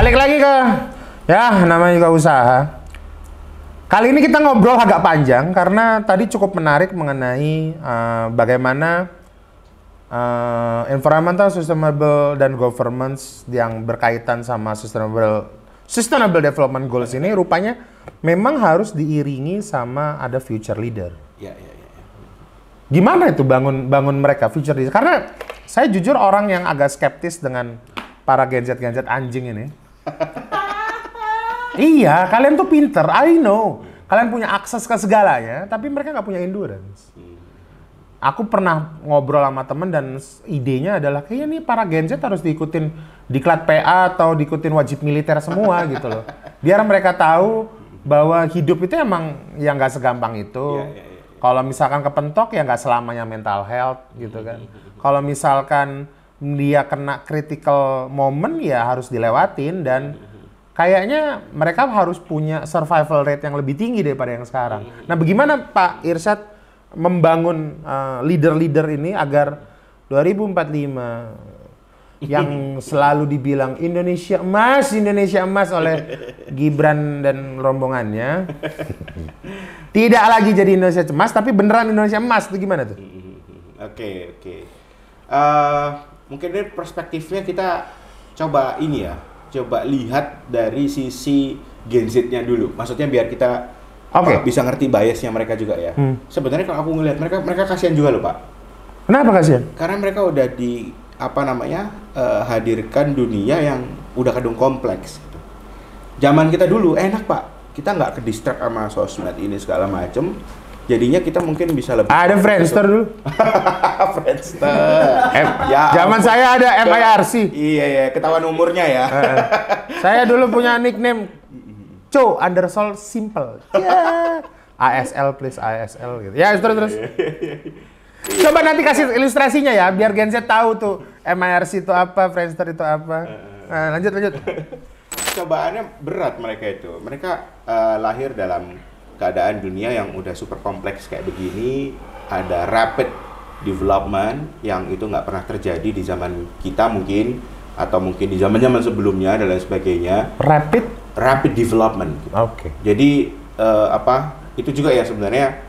Balik lagi ke namanya juga usaha. Kali ini kita ngobrol agak panjang karena tadi cukup menarik mengenai bagaimana environmental, sustainable, dan governance yang berkaitan sama sustainable development goals ini rupanya memang harus diiringi sama ada future leader. Ya. Gimana itu bangun mereka future leader? Karena saya jujur orang yang agak skeptis dengan para Gen Z anjing ini. Iya, kalian tuh pinter, I know. Kalian punya akses ke segalanya, tapi mereka nggak punya endurance. Aku pernah ngobrol sama temen dan idenya adalah kayaknya nih para Gen Z harus diikutin diklat PA atau diikutin wajib militer semua gitu loh. Biar mereka tahu bahwa hidup itu emang yang nggak segampang itu. Kalau misalkan kepentok ya nggak selamanya mental health gitu kan. Kalau misalkan dia kena critical moment ya harus dilewatin dan kayaknya mereka harus punya survival rate yang lebih tinggi daripada yang sekarang. Nah, bagaimana Pak Irsyad membangun leader-leader ini agar 2045 yang selalu dibilang Indonesia emas oleh Gibran dan rombongannya tidak lagi jadi Indonesia emas tapi beneran Indonesia emas, itu gimana tuh? Oke. Mungkin dari perspektifnya kita coba lihat dari sisi Gen Z-nya dulu. Maksudnya biar kita bisa ngerti biasnya mereka juga ya. Sebenarnya kalau aku ngelihat mereka kasihan juga loh, Pak. Kenapa kasihan? Karena mereka udah hadirkan dunia yang udah kadung kompleks. Gitu. Zaman kita dulu enak, Pak. Kita nggak ke-distract sama sosmed ini segala macem. Jadinya kita mungkin bisa lebih... Ada Friendster dulu. Friendster. Zaman saya ada MIRC. Iya, ketahuan umurnya ya. Saya dulu punya nickname _ simple. ASL please, ASL gitu. Ya, terus. Coba nanti kasih ilustrasinya ya, biar Gen Z tahu tuh MIRC itu apa, Friendster itu apa. Nah, lanjut. Cobaannya berat mereka itu. Mereka lahir dalam keadaan dunia yang udah super kompleks kayak begini, ada rapid development yang itu nggak pernah terjadi di zaman kita mungkin, atau mungkin di zaman sebelumnya dan lain sebagainya. Rapid development. Oke. Jadi itu juga ya sebenarnya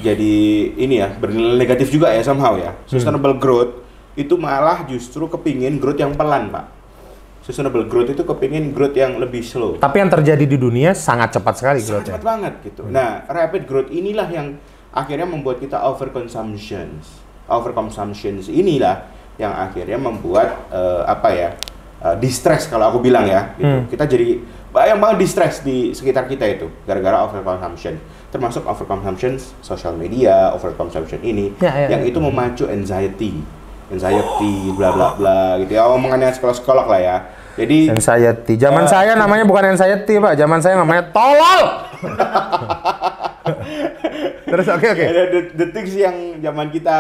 jadi ini ya bernilai negatif juga ya somehow ya. Sustainable growth itu malah justru kepingin growth yang pelan, Pak. Sustainable growth itu kepingin growth yang lebih slow. Tapi yang terjadi di dunia sangat cepat sekali growth-nya. Cepat banget gitu. Nah, rapid growth inilah yang akhirnya membuat kita overconsumptions inilah yang akhirnya membuat distress kalau aku bilang ya. Gitu. Kita jadi banyak banget distress di sekitar kita itu gara-gara overconsumption. Termasuk overconsumption social media, overconsumption ini yang itu memacu anxiety bla bla bla gitu ya, omongannya sekolah lah ya. Jadi anxiety. Zaman saya namanya bukan anxiety, Pak. Zaman saya namanya tolol. Terus oke. The things yang zaman kita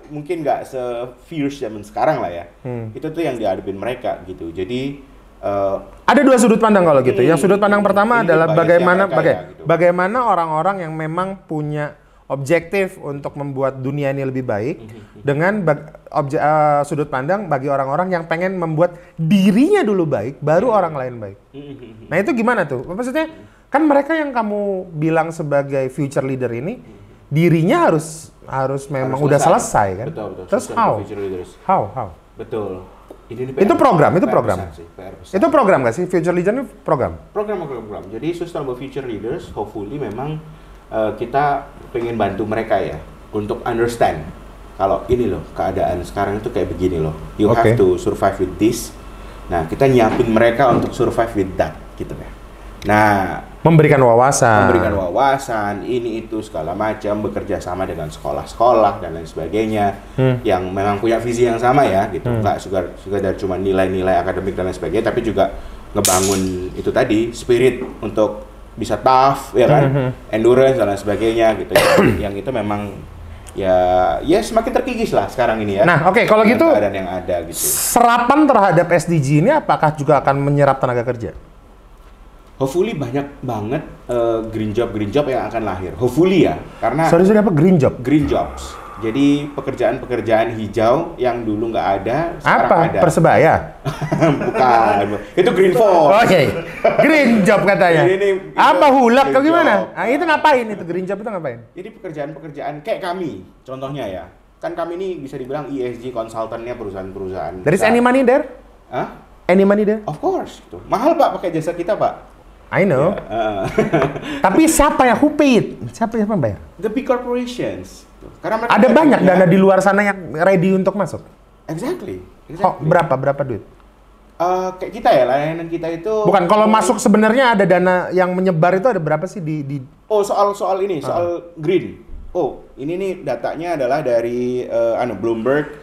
mungkin nggak se-fierce zaman sekarang lah ya. Itu tuh yang dihadapin mereka gitu. Jadi ada dua sudut pandang kalau gitu. Yang sudut pandang pertama adalah bagaimana orang-orang yang memang punya objektif untuk membuat dunia ini lebih baik dengan sudut pandang bagi orang-orang yang pengen membuat dirinya dulu baik, baru orang lain baik. Nah itu gimana tuh? Maksudnya kan mereka yang kamu bilang sebagai future leader ini dirinya harus memang udah selesai kan? Betul. Terus how? Betul. Itu program. Itu program nggak sih? Future leader ini program. Jadi sustainable future leaders, hopefully memang kita pengen bantu mereka ya untuk understand kalau ini loh keadaan sekarang itu kayak begini loh. You have to survive with this. Nah, kita nyiapin mereka untuk survive with that gitu ya. Nah, memberikan wawasan ini itu segala macam, bekerja sama dengan sekolah-sekolah dan lain sebagainya yang memang punya visi yang sama ya gitu. Nggak sekedar cuma nilai-nilai akademik dan lain sebagainya, tapi juga ngebangun itu tadi spirit untuk bisa tough ya kan, endurance dan lain sebagainya gitu ya. Yang itu memang ya semakin terkikis lah sekarang ini ya. Nah, kalau gitu keadaan yang ada gitu. Serapan terhadap SDG ini apakah juga akan menyerap tenaga kerja? Hopefully banyak banget green job yang akan lahir. Hopefully ya, karena sorry apa green job? Green jobs. Jadi pekerjaan-pekerjaan hijau yang dulu nggak ada, sekarang ada. Persebaya? Bukan. Itu Green Force. Oke. Green job katanya. Ini apa hulak atau green gimana? job. Nah, itu ngapain itu green job itu ngapain? Jadi pekerjaan-pekerjaan kayak kami, contohnya ya. Kan kami ini bisa dibilang ESG konsultannya perusahaan-perusahaan. There is any money there? Hah? Any money there? Of course. Gitu. Mahal Pak pakai jasa kita Pak. I know. Ya, Tapi siapa yang who paid? Siapa yang bayar? The big corporations. Karena mereka Ada banyak dana di luar sana yang ready untuk masuk. Exactly. Oh, berapa duit? Kayak kita ya, layanan kita itu. Bukan, kalau masuk sebenarnya ada dana yang menyebar itu ada berapa sih di... Oh, soal ini, soal green. Oh, ini nih datanya adalah dari Bloomberg,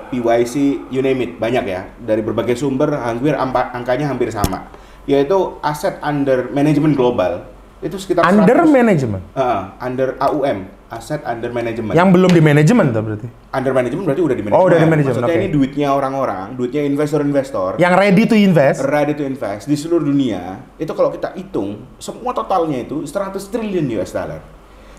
PYC, you name it, banyak ya. Dari berbagai sumber, angkanya hampir sama. Yaitu aset under management global. Itu sekitar under management? Under AUM, aset under management. Yang belum di manajemen tuh berarti? Under management berarti udah di manajemen. Oh, udah di manajemen, maksudnya ini duitnya orang-orang, duitnya investor-investor. Yang ready to invest? Ready to invest di seluruh dunia. Itu kalau kita hitung, semua totalnya itu 100 triliun US dollar.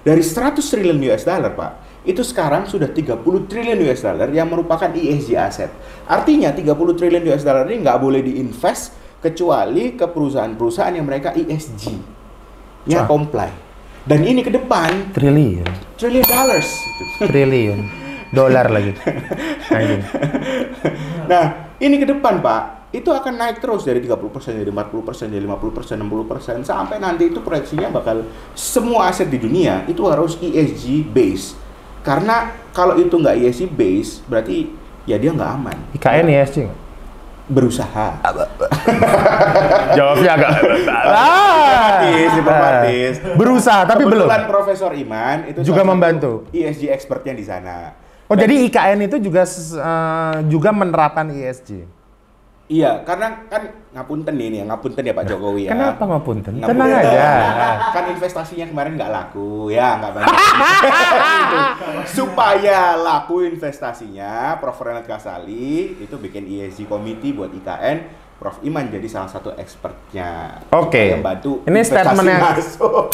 Dari 100 triliun US dollar, Pak, itu sekarang sudah 30 triliun US dollar yang merupakan ESG aset. Artinya 30 triliun US dollar ini nggak boleh diinvest kecuali ke perusahaan-perusahaan yang mereka ESG. Ya comply. Dan ini ke depan triliun dollars. Triliun dolar lagi. Nah, ini ke depan, Pak, itu akan naik terus dari 30%, jadi 40%, jadi 50%, 60%, sampai nanti itu proyeksinya bakal semua aset di dunia itu harus ESG base. Karena kalau itu nggak ESG base, berarti ya dia nggak aman. IKN ESG nggak? Berusaha. Jawabnya agak diplomatis. Berusaha tapi belum. Kebetulan Profesor Iman itu juga membantu ESG expertnya di sana. Oh, jadi IKN itu juga menerapkan ESG. Iya, karena kan ngapunten ya Pak Jokowi ya. Kenapa ngapunten? Tenang aja. Kan investasinya kemarin nggak laku, ya nggak banyak. Supaya laku investasinya, Prof. Renat Kasali itu bikin ESG committee buat IKN. Prof. Iman jadi salah satu expertnya. Oke. Yang bantu ini statement yang masuk.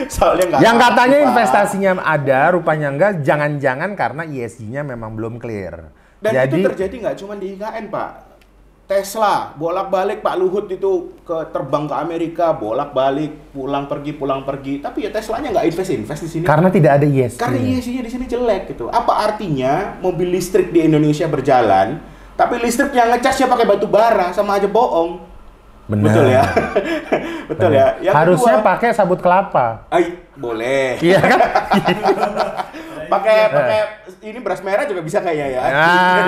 Soalnya nggak. Yang katanya investasinya ada, rupanya enggak. Jangan-jangan karena ESG-nya memang belum clear. Dan itu terjadi nggak cuma di IKN, Pak. Tesla bolak-balik Pak Luhut itu terbang ke Amerika, bolak-balik pulang pergi, tapi ya Teslanya nggak invest di sini. Karena tidak ada ESG. Karena ESG-nya di sini jelek gitu. Apa artinya mobil listrik di Indonesia berjalan, tapi listriknya ngecasnya pakai batu bara, sama aja bohong. Benar. Betul ya. Betul ya. Yang harusnya kedua, pakai sabut kelapa. Boleh. Iya kan? pakai ini beras merah juga bisa kayaknya ya.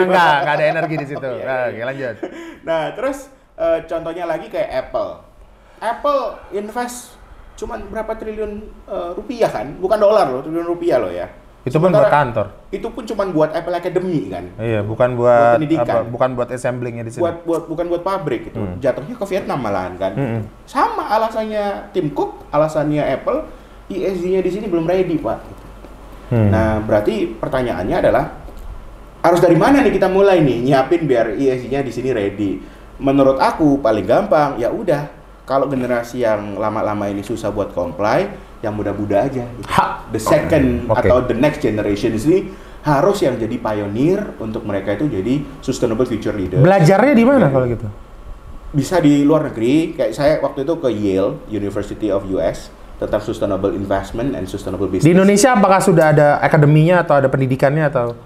Enggak ada energi di situ. Oke, lanjut. Nah, terus contohnya lagi kayak Apple. Apple invest cuman berapa triliun rupiah kan? Bukan dolar loh, triliun rupiah loh ya. Itu pun buat kantor. Itu pun cuman buat Apple Academy kan. Iya, bukan buat pendidikan. Bukan buat assemblingnya di sini. Bukan buat pabrik gitu. Jatuhnya ke Vietnam malahan kan. Sama alasannya Tim Cook, alasannya Apple, ESG-nya di sini belum ready, Pak. Nah, berarti pertanyaannya adalah harus dari mana nih kita mulai nih nyiapin biar ESG-nya di sini ready. Menurut aku paling gampang ya udah, kalau generasi yang lama-lama ini susah buat comply, yang muda-muda aja. Gitu. The second atau the next generation ini harus yang jadi pioneer untuk mereka itu jadi sustainable future leader. Belajarnya di mana kalau gitu? Bisa di luar negeri, kayak saya waktu itu ke Yale University of US tentang sustainable investment and sustainable business. Di Indonesia apakah sudah ada akademinya atau ada pendidikannya atau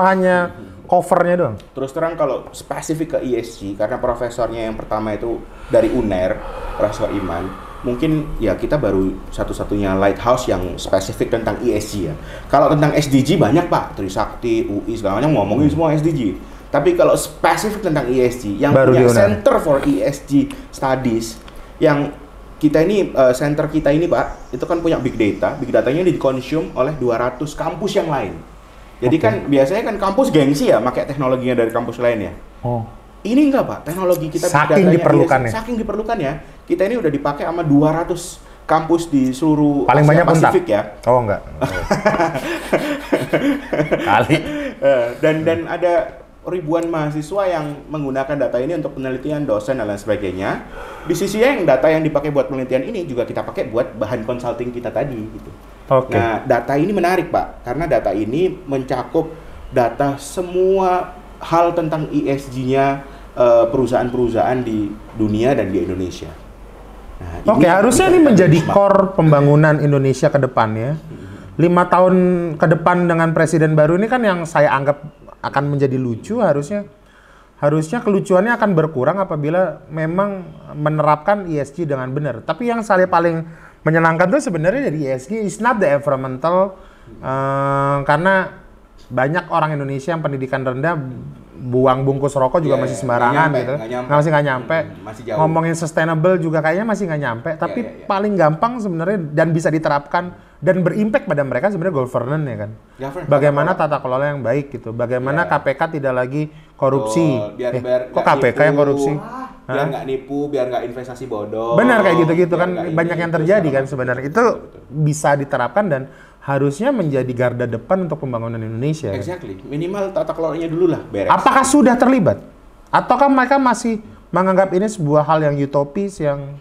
hanya covernya doang? Terus terang kalau spesifik ke ESG, karena profesornya yang pertama itu dari UNER, Profesor Iman, mungkin ya kita baru satu-satunya lighthouse yang spesifik tentang ESG ya. Kalau tentang SDG banyak Pak, Trisakti, UI segala macam ngomongin semua SDG. Tapi kalau spesifik tentang ESG, yang baru punya Center for ESG Studies, yang kita ini, center kita ini Pak, itu kan punya big data. Big datanya dikonsum oleh 200 kampus yang lain. Jadi kan biasanya kan kampus gengsi ya, pakai teknologinya dari kampus lain ya. Ini enggak Pak, teknologi kita saking diperlukannya. Saking diperlukannya, kita ini udah dipakai sama 200 kampus di seluruh paling Asia banyak Pasifik ya. Oh enggak. Kali. Dan ada ribuan mahasiswa yang menggunakan data ini untuk penelitian, dosen dan lain sebagainya. Di sisi yang data yang dipakai buat penelitian ini juga kita pakai buat bahan consulting kita tadi gitu. Oke. Nah, data ini menarik, Pak, karena data ini mencakup data semua hal tentang ESG-nya perusahaan-perusahaan di dunia dan di Indonesia. Nah, Oke, harusnya ini menjadi core pembangunan Indonesia ke depannya. 5 tahun ke depan dengan presiden baru ini kan yang saya anggap akan menjadi lucu, harusnya kelucuannya akan berkurang apabila memang menerapkan ESG dengan benar. Tapi yang saya paling menyenangkan tuh sebenarnya dari ESG is not the environmental, karena banyak orang Indonesia yang pendidikan rendah buang bungkus rokok juga masih sembarangan gitu. Masih nggak nyampe. Masih jauh. Ngomongin sustainable juga kayaknya masih nggak nyampe. Tapi paling gampang sebenarnya dan bisa diterapkan dan berimpact pada mereka sebenarnya governance ya kan. Bagaimana tata kelola yang baik gitu. Bagaimana KPK tidak lagi korupsi. Biar kok KPK yang korupsi? Biar nggak nipu, biar nggak investasi bodoh. Benar kayak gitu-gitu kan banyak yang terjadi kan sebenarnya. Itu bisa diterapkan dan harusnya menjadi garda depan untuk pembangunan Indonesia. Exactly. Minimal tata kelolanya dulu lah beres. Apakah sudah terlibat? Ataukah mereka masih menganggap ini sebuah hal yang utopis yang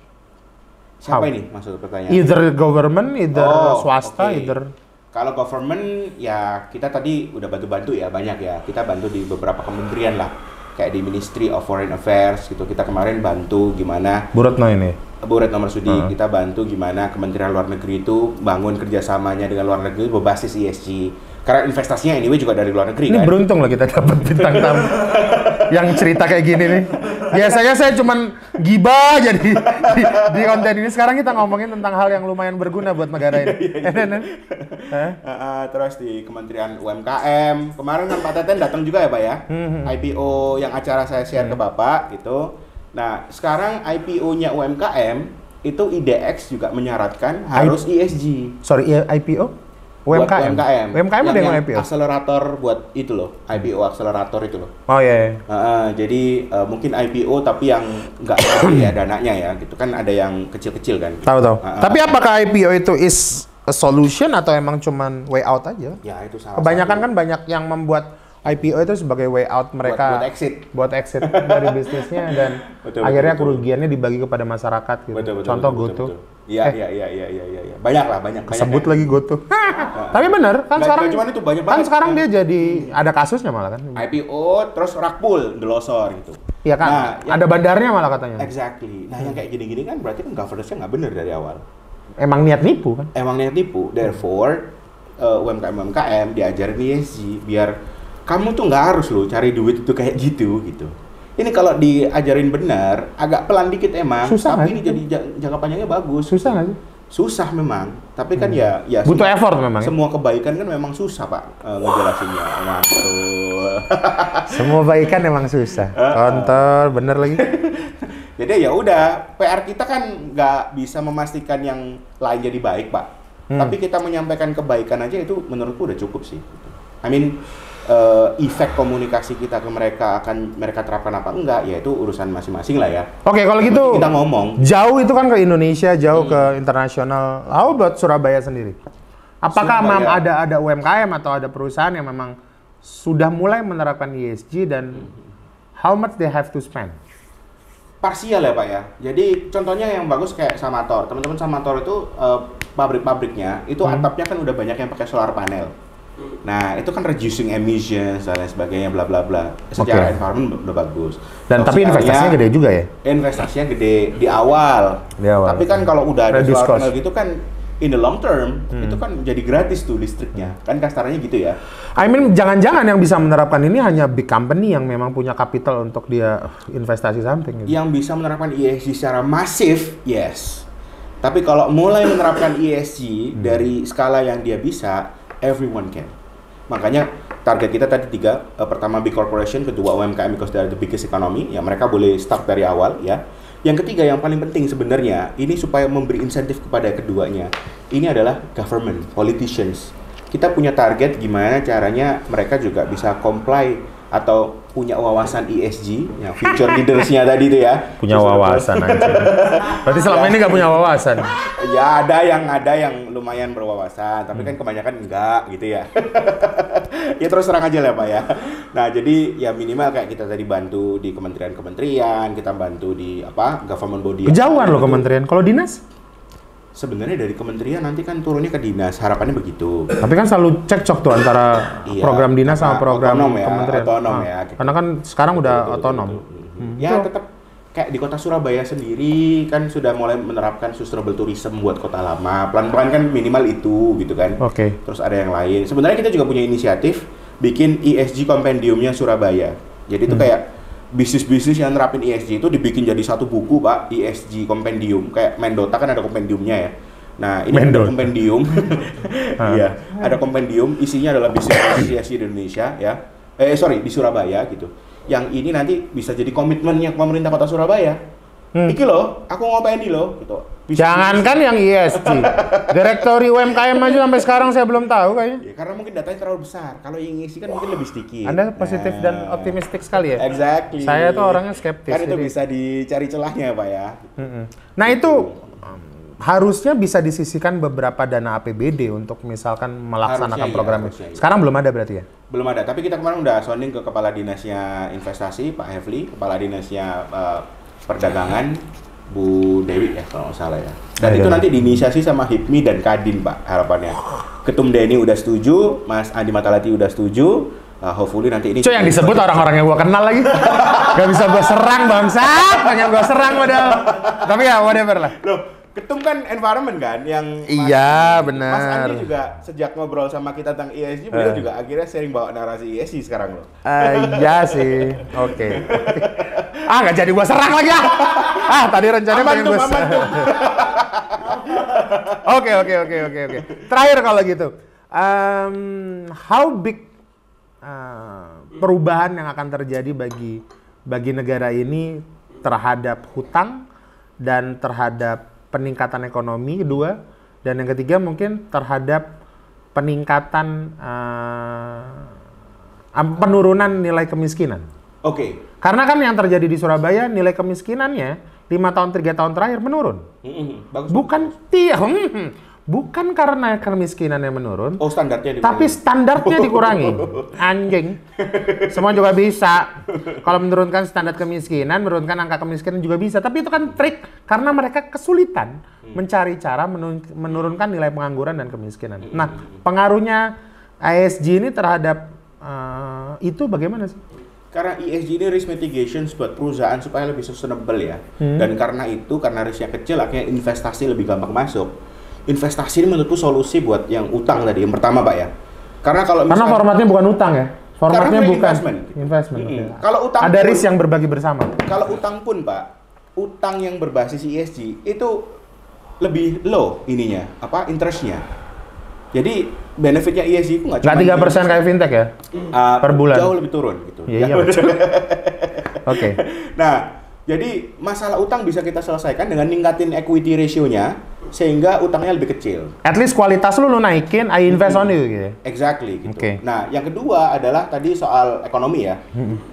Siapa ini maksud pertanyaan? either government, either swasta, either kalau government ya kita tadi udah bantu-bantu ya banyak ya. Kita bantu di beberapa kementerian lah. Kayak di Ministry of Foreign Affairs gitu. Kita kemarin bantu gimana Bu Retno ini. Bu Retno Marsudi, kita bantu gimana Kementerian Luar Negeri itu bangun kerjasamanya dengan luar negeri berbasis ESG. Karena investasinya anyway juga dari luar negeri. Ini kan? beruntung loh kita dapat bintang tamu yang cerita kayak gini nih. Biasanya saya cuman gibah jadi di konten ini. Sekarang kita ngomongin tentang hal yang lumayan berguna buat negara ini. Terus di Kementerian UMKM kemarin kan Pak Teten datang juga ya Pak ya. IPO yang acara saya share ke Bapak gitu. Nah, sekarang IPO-nya UMKM itu IDX juga menyaratkan harus ESG. Sorry, IPO? UMKM. UMKM ada yang IPO? Akselerator buat itu loh, IPO akselerator itu loh. Oh iya. Jadi mungkin IPO tapi yang nggak gede ya dananya ya, gitu kan ada yang kecil-kecil kan. Tahu. Tapi apakah IPO itu is a solution atau emang cuman way out aja? Ya itu salah. Kebanyakan kan banyak yang membuat IPO itu sebagai way out mereka buat exit dari bisnisnya dan akhirnya kerugiannya dibagi kepada masyarakat gitu. Contoh GoTo. Iya. Banyak lah. Sebut lagi GoTo. Tapi benar kan sekarang. Cuman itu banyak kan banget. Sekarang dia jadi ada kasusnya malah kan. IPO terus rakpul delosor gitu. Iya kan. Nah, ada bandarnya malah katanya. Exactly. Nah, yang kayak gini-gini kan berarti kan governance-nya nggak benar dari awal. Emang niat nipu kan? Therefore, UMKM diajarin ESG biar kamu tuh nggak harus loh cari duit itu kayak gitu. Ini kalau diajarin benar, agak pelan dikit emang. Susah tapi kan? ini jadi jangka panjangnya bagus. Susah nggak sih? Susah memang. Tapi kan ya butuh effort memang. Semua kebaikan kan memang susah Pak ngejelasinnya. Nah, betul. Semua kebaikan emang susah. Kontol, bener lagi. Jadi ya udah, PR kita kan nggak bisa memastikan yang lain jadi baik Pak. Tapi kita menyampaikan kebaikan aja itu menurutku udah cukup sih. I mean, efek komunikasi kita ke mereka akan mereka terapkan apa enggak ya itu urusan masing-masing lah ya. Oke, kalau gitu kita ngomong jauh itu kan ke Indonesia, jauh ke internasional. How about Surabaya sendiri? Apakah memang ada UMKM atau ada perusahaan yang memang sudah mulai menerapkan ESG dan how much they have to spend? Parsial ya Pak ya. Jadi contohnya yang bagus kayak Samator. Teman-teman Samator itu pabrik-pabriknya itu atapnya kan udah banyak yang pakai solar panel. Nah, itu kan reducing emissions dan lain sebagainya bla bla bla. Secara environment udah bagus. Dan tapi investasinya gede juga ya? Investasinya gede di awal. Tapi kan kalau udah ada solar panel gitu kan in the long term itu kan jadi gratis tuh listriknya. Kan kasarannya gitu ya. I mean jangan-jangan yang bisa menerapkan ini hanya big company yang memang punya capital untuk dia investasi something gitu. Yang bisa menerapkan ESG secara masif, yes. Tapi kalau mulai menerapkan ESG dari skala yang dia bisa, everyone can. Makanya target kita tadi 3, pertama big corporation, kedua UMKM because they are the biggest economy, ya mereka boleh start dari awal ya. Yang ketiga yang paling penting sebenarnya ini supaya memberi insentif kepada keduanya. Ini adalah government, politicians. Kita punya target gimana caranya mereka juga bisa comply atau punya wawasan ESG, yang future leaders-nya tadi itu ya. Punya wawasan aja. Berarti selama ini nggak punya wawasan? Ya ada yang lumayan berwawasan, tapi kan kebanyakan enggak gitu ya. Ya terus terang aja lah Pak ya. Nah jadi ya minimal kayak kita tadi bantu di kementerian-kementerian, kita bantu di government body. Kejauhan loh kementerian, kalau dinas? sebenarnya dari kementerian nanti kan turunnya ke dinas, harapannya begitu. Tapi kan selalu cekcok tuh antara program dinas sama program kementerian. Otonom ya. Gitu. Karena kan sekarang udah otonom. Ya tetap kayak di kota Surabaya sendiri kan sudah mulai menerapkan sustainable tourism buat kota lama. Pelan-pelan kan minimal itu gitu kan. Oke. Terus ada yang lain. Sebenarnya kita juga punya inisiatif bikin ESG Compendium-nya Surabaya. Jadi itu kayak bisnis-bisnis yang nerapin ESG itu dibikin jadi satu buku, Pak, ESG Compendium. Kayak Mendota kan ada kompendiumnya ya. Nah, ini ada kompendium. Iya, ada kompendium, isinya adalah bisnis ESG di Indonesia ya. Di Surabaya gitu. Yang ini nanti bisa jadi komitmennya pemerintah Kota Surabaya. Iki loh, aku ngapain nih loh gitu. Jangankan yang ESG, Direktori UMKM aja sampai sekarang saya belum tahu kayaknya. Ya, karena mungkin datanya terlalu besar. Kalau yang ESG kan mungkin lebih sedikit. Anda positif dan optimistik sekali ya? Exactly. Saya tuh orangnya skeptis. Kan itu bisa dicari celahnya, Pak ya. Nah itu harusnya bisa disisihkan beberapa dana APBD untuk misalkan melaksanakan program ini. Sekarang belum ada berarti ya? Belum ada, tapi kita kemarin udah sounding ke Kepala Dinasnya Investasi, Pak Hefli, Kepala Dinasnya Perdagangan, Bu Dewi ya kalau nggak salah ya. Dan itu nanti diinisiasi sama HIPMI dan Kadin, Pak, harapannya. Ketum Denny udah setuju, Mas Andi Matalati udah setuju, hopefully nanti ini... Itu yang disebut orang-orang yang gua kenal lagi. Gak bisa gua serang bangsat, pengen gua serang padahal. Tapi ya whatever lah. Loh, Ketum kan environment kan yang iya benar. Mas Andi juga sejak ngobrol sama kita tentang ESG, beliau juga akhirnya sering bawa narasi ESG sekarang loh. Iya sih, oke. Nggak jadi gua serang lagi ah. Tadi rencananya pengen gua serang. Oke. Terakhir kalau gitu, how big perubahan yang akan terjadi bagi negara ini terhadap hutang dan terhadap peningkatan ekonomi kedua, dan yang ketiga mungkin terhadap peningkatan penurunan nilai kemiskinan. Oke. Karena kan yang terjadi di Surabaya nilai kemiskinannya 3 tahun terakhir menurun. Bukan karena kemiskinannya menurun. Oh, standarnya dikurangi. Tapi standarnya dikurangi. Anjing. Semua juga bisa. Kalau menurunkan standar kemiskinan, menurunkan angka kemiskinan juga bisa. Tapi itu kan trik karena mereka kesulitan mencari cara menurunkan nilai pengangguran dan kemiskinan. Nah, pengaruhnya ESG ini terhadap itu bagaimana sih? Karena ESG ini risk mitigation buat perusahaan supaya lebih sustainable ya. Dan karena risknya kecil, akhirnya investasi lebih gampang masuk. Investasi ini menurutku solusi buat yang utang tadi. Yang pertama, Pak ya. Karena formatnya bukan utang ya. Formatnya bukan investment. Okay. Kalau utang ada risk yang berbagi bersama. Kalau utang pun, Pak, utang yang berbasis ESG itu lebih low ininya, interestnya. Jadi benefitnya ESG itu nggak cuma 3% kayak fintech ya per bulan. Jauh lebih turun gitu. Iya. Oke. Nah, jadi masalah utang bisa kita selesaikan dengan ningkatin equity ratio-nya sehingga utangnya lebih kecil. At least kualitas lu naikin, I invest on you gitu. Exactly gitu. Okay. Nah, yang kedua adalah tadi soal ekonomi ya.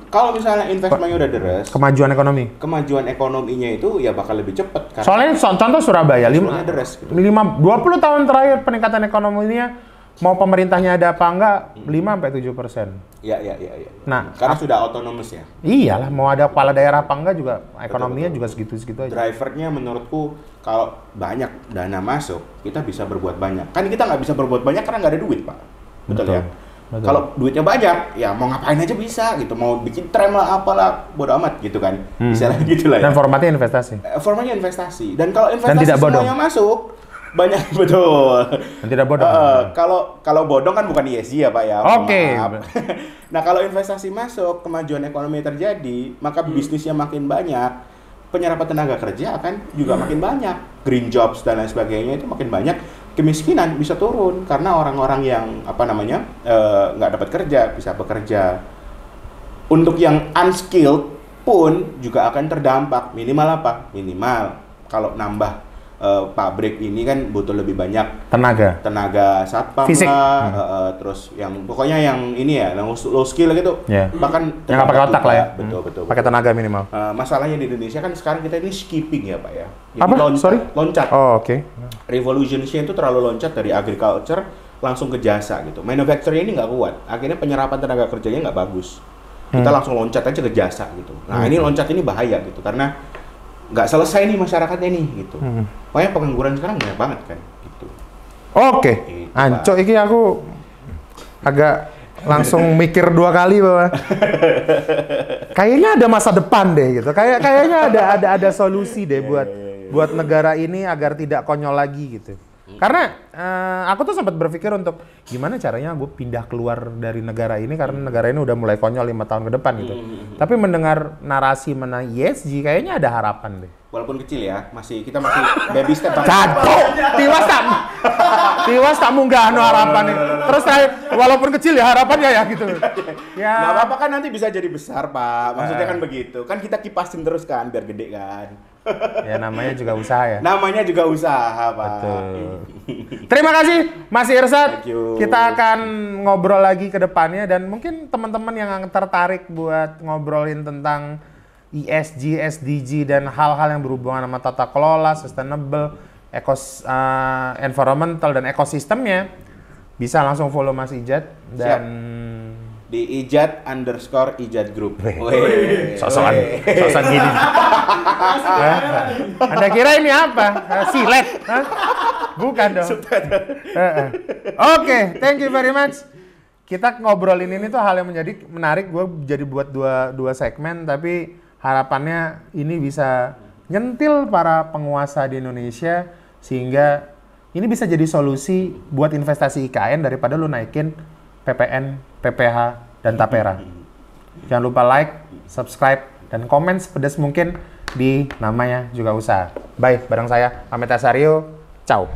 Kalau misalnya investmentnya udah deres, kemajuan ekonominya itu ya bakal lebih cepat. Soalnya contoh Surabaya, 20 tahun terakhir peningkatan ekonominya mau pemerintahnya ada apa enggak 5-7%. Iya. Nah, karena sudah autonomous ya. Iyalah, mau ada kepala daerah apa enggak juga ekonominya juga segitu-segitu aja. Drivernya menurutku kalau banyak dana masuk, kita bisa berbuat banyak. Kan kita nggak bisa berbuat banyak karena nggak ada duit, Pak. Betul. Ya? Betul. Kalau duitnya banyak, ya mau ngapain aja bisa gitu. Mau bikin tram lah, apalah, bodo amat gitu kan. Bisa lah gitu lah ya. Dan formatnya investasi. Formatnya investasi. Dan kalau investasi semuanya masuk, banyak betul. Dan tidak bodong. Kalau bodong kan bukan ESG ya, Pak ya. Oke. Nah, kalau investasi masuk, kemajuan ekonomi terjadi, maka bisnisnya makin banyak, penyerapan tenaga kerja akan juga makin banyak, green jobs dan lain sebagainya itu makin banyak, kemiskinan bisa turun karena orang-orang yang nggak dapat kerja bisa bekerja. Untuk yang unskilled pun juga akan terdampak. Minimal kalau nambah pabrik ini kan butuh lebih banyak tenaga satpam fisik lah, terus yang pokoknya yang ini ya, yang low skill gitu, bahkan yang nggak pakai otak lah ya, betul. Pakai tenaga minimal. Masalahnya di Indonesia kan sekarang kita ini skipping ya, Pak ya. Loncat. Oh, oke. Revolution-nya itu terlalu loncat dari agriculture langsung ke jasa gitu. Manufacturing ini nggak kuat, akhirnya penyerapan tenaga kerjanya nggak bagus. Kita langsung loncat aja ke jasa gitu. Nah, ini loncat ini bahaya gitu karena nggak selesai nih masyarakatnya nih gitu. Pokoknya pengangguran sekarang banyak banget kan gitu. Oke, Gitu, Anco iki aku agak langsung mikir 2 kali bahwa kayaknya ada masa depan deh gitu. Kayaknya ada solusi deh buat negara ini agar tidak konyol lagi gitu. Karena aku tuh sempat berpikir untuk gimana caranya gue pindah keluar dari negara ini karena negara ini udah mulai konyol 5 tahun ke depan gitu. Tapi mendengar narasi mengenai ESG kayaknya ada harapan deh. Walaupun kecil ya, kita masih baby step. Cacok! Tiwas tak munggah anu harapan nih. Terus walaupun kecil ya harapannya ya gitu. Ya. Nggak apa-apa kan nanti bisa jadi besar, Pak. Maksudnya kan begitu. Kan kita kipasin terus kan biar gede kan. Ya namanya juga usaha ya. Namanya juga usaha, Pak. Betul. Terima kasih Mas Irsad. Thank you. Kita akan ngobrol lagi ke depannya dan mungkin teman-teman yang tertarik buat ngobrolin tentang ESG, SDG dan hal-hal yang berhubungan sama tata kelola, sustainable, environmental dan ekosistemnya bisa langsung follow Mas Ijat dan di ijat_ijat group. Sosokan gini. Anda kira ini apa? Silet? Bukan dong. Oke, thank you very much. Kita ngobrolin ini tuh hal yang menjadi menarik. Gue jadi buat dua segmen, tapi harapannya ini bisa nyentil para penguasa di Indonesia sehingga ini bisa jadi solusi buat investasi IKN daripada lu naikin PPN, PPH, dan Tapera. Jangan lupa like, subscribe, dan komen sepedas mungkin di namanya juga usaha. Bye, bareng saya Amit Asario. Ciao.